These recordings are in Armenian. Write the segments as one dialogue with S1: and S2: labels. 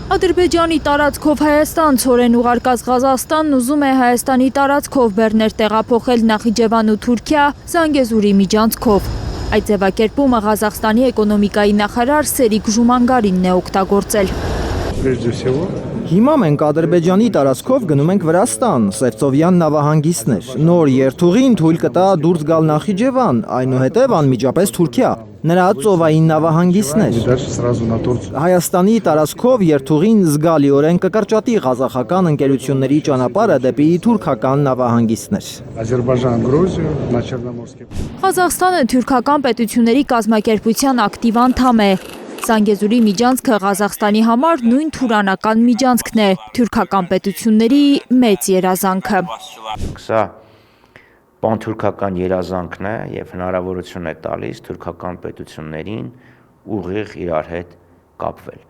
S1: Ադրբեջանի տարածքով Հայաստան ցորեն ուղարկած Ղազախստանն ուզում է Հայաստանի տարածքով բեռներ տեղափոխել Նախիջևան ու Թուրքիա Զանգեզուրի միջանցքով։ Այդ ձևակերպումը Ղազախստանի էկոնոմիկայի նախարար Սերիկ Ժումանգարինն է օգտագործել։
S2: Հիմա մենք Ադրբեջանի տարածքով գնում ենք Վրաստան, Սևծովյան նավահանգիստներ։ Նոր երթուղին թույլ կտա դուրս գալ Նախիջևան, այնուհետև անմիջապես Թուրքիա։ Նրա ծովային նավահանգիստներ։ Հայաստանի տարածքով երթուղին զգալիորեն կկրճատի ղազախական ընկերությունների ճանապարհը դեպի թուրքական նավահանգիստներ։
S1: Ղազախստանը թուրքական պետությունների կազմակերպության ակտիվ անդամ է։ Զանգեզուրի միջանցքը Ղազախստանի համար նույն թուրանական միջանցքն է, թուրքական պետությունների մեծ երազանքը։
S3: Սա պանթուրքական երազանքն է եւ հնարավորություն է տալիս թուրքական պետություններին ուղիղ իրար հետ կապվել։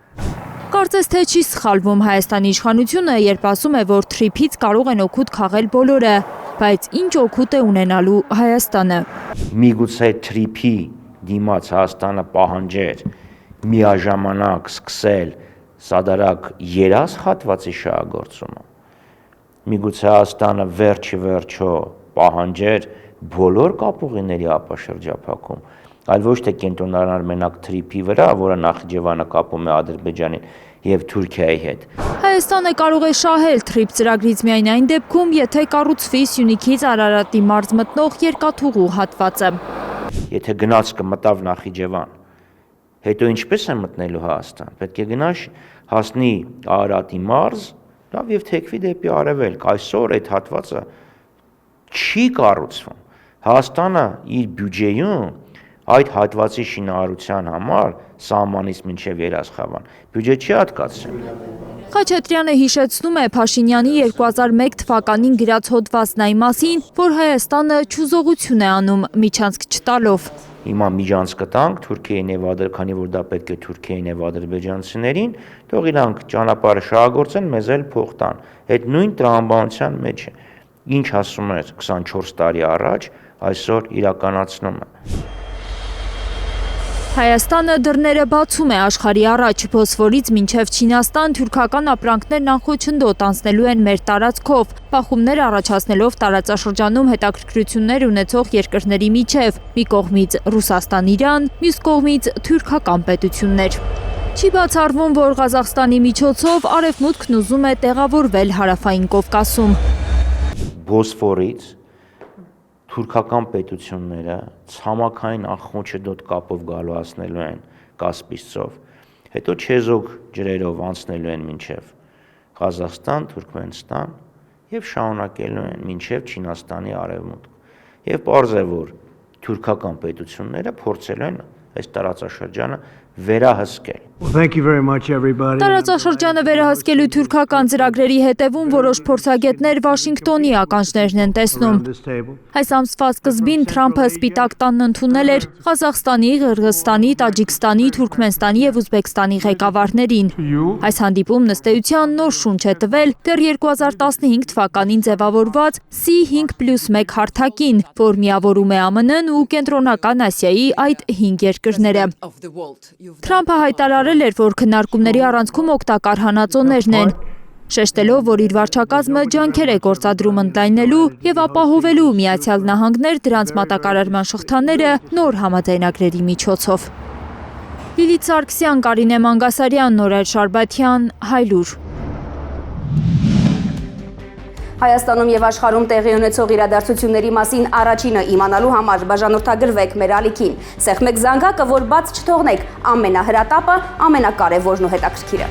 S1: Կարծես թե չի սխալվում Հայաստանի իշխանությունը, երբ ասում է, որ թրիփից կարող են օգուտ քաղել բոլորը, բայց ինչ օգուտ է ունենալու Հայաստանը։
S3: Միգուցե թրիփի դիմաց Հայաստանը պահանջեր միաժամանակ սկսել սադարակ երազ հատվածի շահագործումը։ Միգուցե Հայաստանը վերջի վերջո պահանջեր բոլոր կապուղիների ապաշրջափակում, այլ ոչ թե կենտրոնանալ մենակ թրիփի վրա, որը Նախիջևանը կապում է Ադրբեջանին եւ Թուրքիայի հետ։
S1: Հայաստանը կարող է շահել թրիփ ծրագրից միայն այն դեպքում, եթե կառուցվի Սյունիքից Արարատի մարզ մտնող երկաթուղու հատվածը։
S3: Եթե գնացքը մտավ Նախիջևան, հետո ինչպես է մտնելու Հայաստան։ Պետք է գնաš հասնի Արարատի մարզ, լավ եւ թեքվի դեպի արևելք։ Այսօր այդ հատվածը չի կառուցվում։ Հայաստանը իր բյուջեում այդ հատվածի շինարարության համար սահմանից մինչև Երասխավան բյուջե չի հատկացրել։
S1: Խաչատրյանը հիշեցնում է Փաշինյանի 2001 թվականին գրած հոդվածն այն մասին, որ Հայաստանը չուզողություն է անում միջանցք չտալով։
S3: Հիմա միջանցքը տանք Թուրքիային եւ քանի որ դա պետք է Թուրքիային եւ ադրբեջանցիներին, թող իրանք ճանապարհը շահագործեն, մեզ էլ փող տան։ Այդ նույն տրամաբանության մեջ է։ Ինչ ասում էր 24 տարի առաջ, այսօր իրականացնում է։
S1: Հայաստանը դռները բացում է աշխարհի առաջ, Բոսֆորից մինչև Չինաստան թուրքական ապրանքներն անխոչնդոտ անցնելու են մեր տարածքով, բախումներ առաջացնելով տարածաշրջանում հետաքրքրություններ ունեցող երկրների միջև, մի կողմից Ռուսաստան-Իրան, մյուս կողմից թուրքական պետություններ։ Չի բացառվում, որ Ղազախստանի միջոցով Արևմուտքն ուզում է տեղավորվել Հարավային Կովկասում։
S3: Բոսֆորից թուրքական պետությունները ցամաքային անխոչնդոտ կապով գալու են Կասպից ծով, հետո չեզոք ջրերով անցնելու են մինչև Ղազախստան, Թուրքմենստան եւ շարունակելու են մինչև Չինաստանի արևմուտք։ Եվ պարզ է, որ թուրքական պետությունները փորձել են այս տարածաշրջանը վերահսկել։
S1: Տարածաշրջանը վերահսկելու թուրքական ծրագրերի հետևում որոշ փորձագետներ Վաշինգտոնի ականջներն են տեսնում։ Այս ամսվա սկզբին Թրամփը սպիտակ տանն ընդունել էր Ղազախստանի, Ղրղզստանի, Տաջիկստանի, Թուրքմենստանի եւ Ուզբեկստանի ղեկավարներին։ Այս հանդիպումն ըստ էության նոր շունչ է տվել դեռ 2015 թվականին ձևավորված C5+1 հարթակին, որ միավորում է ԱՄՆ-ն ու Կենտրոնական Ասիայի այդ 5 երկրները։ Թրամփը հայտարարել էր, որ քննարկումների առանցքում օգտակար հանածոներն են, շեշտելով, որ իր վարչակազմը ջանքեր է գործադրում ընդլայնելու եւ ապահովելու Միացյալ Նահանգներ դրանց մատակարարման շղթաները նոր համաձայնագրերի միջոցով։ Լիլիթ Սարգսյան, Կարինե Մանգասարյան, Նորայր Շարբաթյան, Հայլուր։
S4: Հայաստանում եւ աշխարհում տեղի ունեցող իրադարձությունների մասին առաջինը իմանալու համար բաժանորդագրվեք մեր ալիքին։ Սեղմեք զանգակը, որ բաց չթողնեք ամենահրատապը, ամենակարևորն ու հետաքրքիրը։